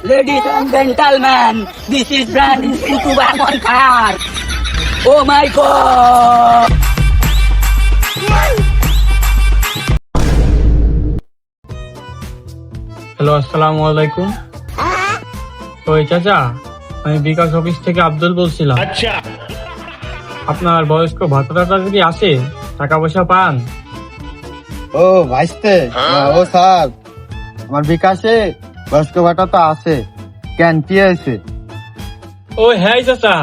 Ladies and gentlemen, this is brand new YouTube on fire. Oh my god! Hello, আসসালামু আলাইকুম। ওই চাচা, আমি বিকাশ অফিস থেকে আব্দুল বলছিলাম। আচ্ছা, আপনার বয়স্ক ভাতা টাতা কি আসে? টাকা পয়সা পান? ও ভাইস্তে, ও স্যার, আমার বিকাশে বয়স্ক ভাতা তো আছে। কেন, কি হয়েছে? ও হ্যাঁ চাচা,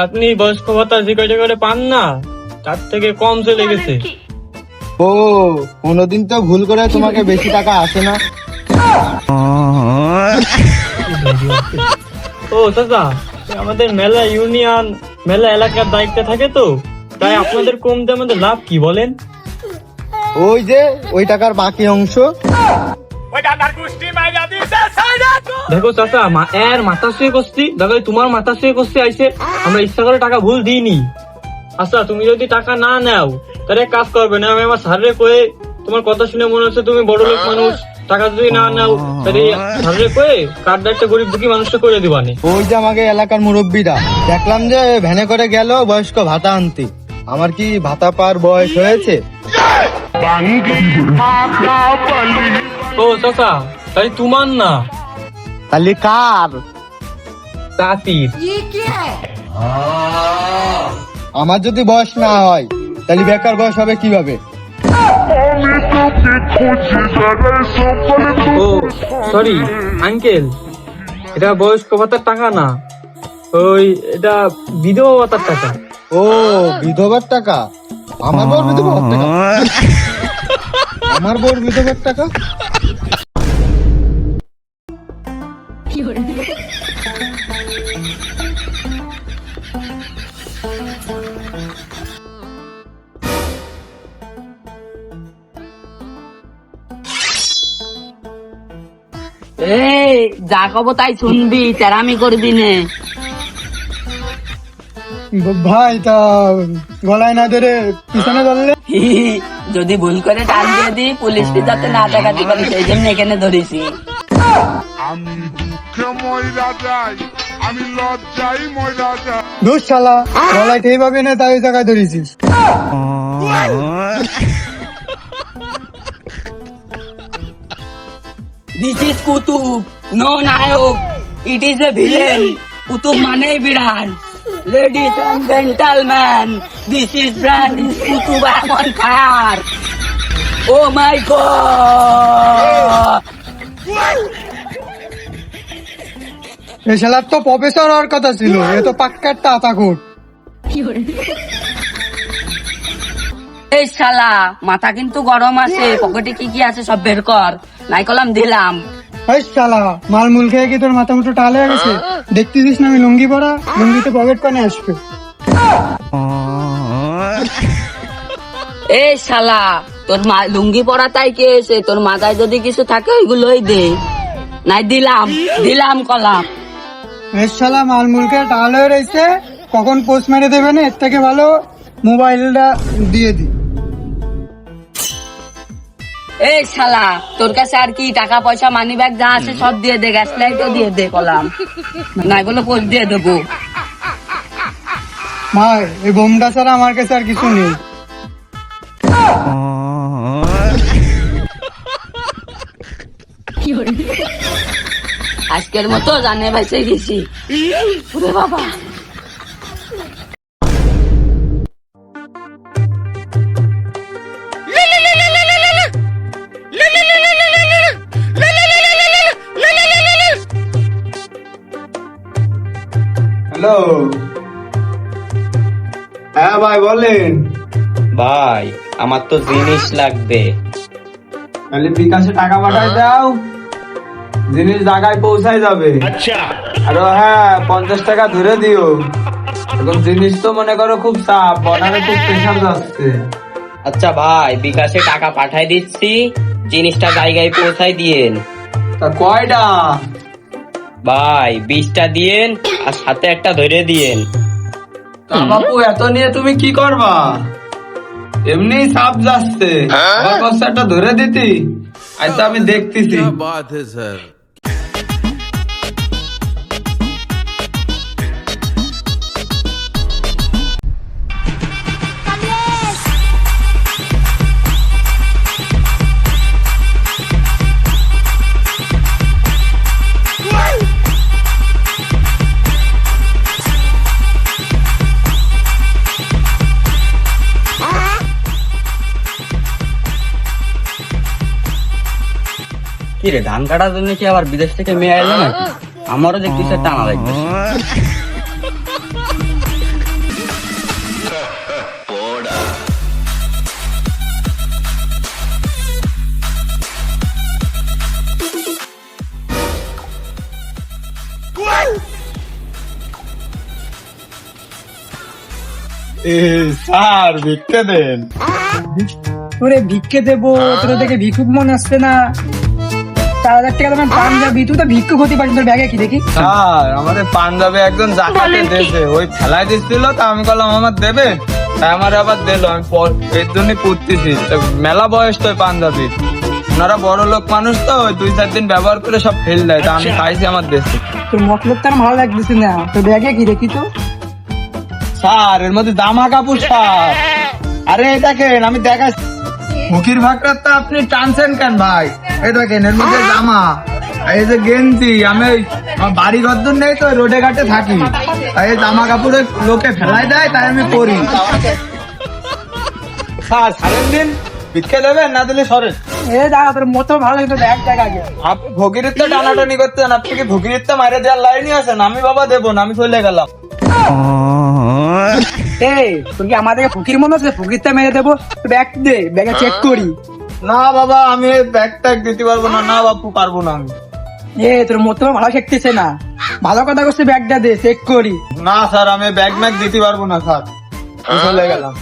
আপনি বয়স্ক ভাতা যে কয়টা করে পান না, তার থেকে কম চলে গেছে। ও, কোনোদিন তো ভুল করে তোমাকে বেশি টাকা আসে না? ও চাচা, আমাদের মেলা ইউনিয়ন, মেলা এলাকার দায়িত্বে থাকে তো, তাই আপনাদের কমতে আমাদের লাভ কি বলেন? ওই যে ওই টাকার বাকি অংশ। দেখো চাচা, এর মাথা শুয়ে করছি, দেখো তোমার মাথা শুয়ে করছি আইসে, আমরা ইচ্ছা করে টাকা ভুল দিইনি। আচ্ছা, তুমি যদি টাকা না নাও তাহলে কাজ করবে না। আমি আমার স্যারে কয়ে, তোমার কথা শুনে মনে হচ্ছে তুমি বড় লোক মানুষ, টাকা যদি না নাও তাহলে স্যারে কয়ে কার্ড একটা গরিব দুঃখী মানুষটা করে দিবানি। ওই যে আমাকে এলাকার মুরব্বীরা দেখলাম যে ভ্যানে করে গেল বয়স্ক ভাতা আনতে। আমার কি ভাতা পাওয়ার বয়স হয়েছে? ও চাচা, তাই তোমার না, তাহলে কার? চাচির। আমার যদি বয়স না হয় তাহলে বেকার বয়স হবে কিভাবে? ও সরি আঙ্কেল, এটা বয়স্ক ভাতার টাকা না, ওই এটা বিধবা ভাতার টাকা। ও, বিধবার টাকা? আমার বউর বিধবার টাকা? আমার বউর বিধবার টাকা? এই যা কব তাই শুনবি, তেরামি করবি নে। ভাই, তা গলায় না ধরে পিছনে ধরলে? যদি ভুল করে টান দিয়ে দিই, পুলিশকে যাতে না দেখাতে পারি, সেই জন্য এখানে ধরেছি। আমি দুঃখে ময়রা যাই, আমি লজ্জাই ময়রা যাই। দোষ শালা, গলায় ঠেই পাবি না, তাই ওই জায়গায় ধরেছিস। This is Qutub, no Naik, it is a villain. Qutub মানেই বিড়াল। Ladies and gentlemen, this is brand new Qutub on fire. Oh my god! এই শালার তো প্রফেসর হওয়ার কথা ছিল, এ তো পাক্কার টাকাকোট। এই শালা, মাথা কিন্তু গরম আছে, পকেটে কি কি আছে সব বের কর, নাই কলাম দিলাম। এই শালা, মাল মুল খেয়ে কি তোর মাথা মুঠো টালে গেছে? দেখতেছিস না আমি লুঙ্গি পরা, লুঙ্গিতে পকেট কানে আসবে। এই শালা, তোর লুঙ্গি পরা তাই কে এসে, তোর মাথায় যদি কিছু থাকে ওইগুলোই দে, নাই দিলাম দিলাম কলাম। এই শালা, মাল মুল খেয়ে টাল হয়ে রয়েছে, কখন পোস্ট মেরে দেবে না, এর থেকে ভালো মোবাইলটা দিয়ে দি। এই শালা, তোর কাছে আর কি টাকা পয়সা মানি ব্যাগ যা আছে সব দিয়ে দে, গ্যাস লাইটও দিয়ে দে কলাম, না এগুলো পোস্ট দিয়ে দেবো। ভাই, এই বোমটা ছাড়া আমার কাছে আর কিছু নেই। আজকের মতো জানে বেঁচে গেছি। ওরে বাবা, হ্যালো, হ্যাঁ ভাই বলেন। ভাই, আমার তো জিনিস লাগবে। তাহলে বিকাশে টাকা পাঠায় দাও, জিনিস জায়গায় পৌঁছায় যাবে। আচ্ছা, আর হ্যাঁ, 50 টাকা ধরে দিও। এখন জিনিস তো মনে করো খুব চাপ, বর্ডারে খুব প্রেশার যাচ্ছে। আচ্ছা ভাই, বিকাশে টাকা পাঠাই দিচ্ছি, জিনিসটা জায়গায় পৌঁছাই দিয়েন। তা কয়টা? ভাই 20টা দিয়েন, আর সাথে একটা ধরে দিয়েন। তা বাপু, এত নিয়ে তুমি কি করবা? এমনি চাপ যাচ্ছে, আমার কাছে একটা ধরে দিতি। আচ্ছা, আমি দেখতেছি। बात है सर। কি রে, ধান কাটার জন্য কি আবার বিদেশ থেকে মেয়ে এলো নাকি? আমারও দেখতেছে টানা লাগবে। স্যার ভিক্ষে দেন। তোরে ভিক্ষে দেবো, তোর দেখে ভিক্ষুক মনে আসছে না। 4,000 টাকা তোমার পাঞ্জাবি, তুই তো ভিক্ষুক হতে পারিস। তোর ব্যাগে কি দেখি? স্যার আমাদের পাঞ্জাবে একজন জাকাতে দিয়েছে, ওই ফেলাই দিচ্ছিল, তা আমি বললাম আমার দেবে, তাই আমার আবার দিল। আমি এর জন্যই পড়তেছি, মেলা বয়স তো পাঞ্জাবি। ওনারা বড় লোক মানুষ তো, ওই 2-4 দিন ব্যবহার করে সব ফেল দেয়, তা আমি খাইছি আমার দেশে। তোর মতলব তার ভালো লাগতেছে না। তোর ব্যাগে কি দেখি তো? স্যার এর মধ্যে জামা কাপড় স্যার। আরে এই দেখেন, আমি দেখাচ্ছি। ফকির ভাগটা তো আপনি টানছেন কেন ভাই? এই দেখেন এর মধ্যে জামা, এই যে গেঞ্জি। আমি আমার বাড়ি ঘর নেই তো, রোডে ঘাটে থাকি, তাই এই জামা কাপড়ে লোকে ফেলাই দেয়, তাই আমি পরি। স্যার সারেন দিন, ভিক্ষে দেবেন না দিলে সরেন। এ দাদা, তোর মতো ভালো লাগতো, ব্যাগ দেখ আগে। আপনি ভগিরিত্ব টানাটানি করতেন, আপনি কি ভগিরিত্ব মারে দেওয়ার লাইনই আছেন? আমি বাবা দেবো না, আমি চলে গেলাম। এই, তোর কি আমাদেরকে ফকির মনে হচ্ছে? ফকিরটা মেরে দেবো। ব্যাগ দে, ব্যাগে চেক করি। না বাবা, আমি ব্যাগ ট্যাগ দিতে পারবো না। না বাপু, পারবো না আমি। তোর মতো ভালো শিখতেছে না। ভালো কথা করছে, ব্যাগটা দে, চেক করি। না স্যার, আমি ব্যাগ ম্যাগ দিতে পারবো না স্যার, আমি চলে গেলাম।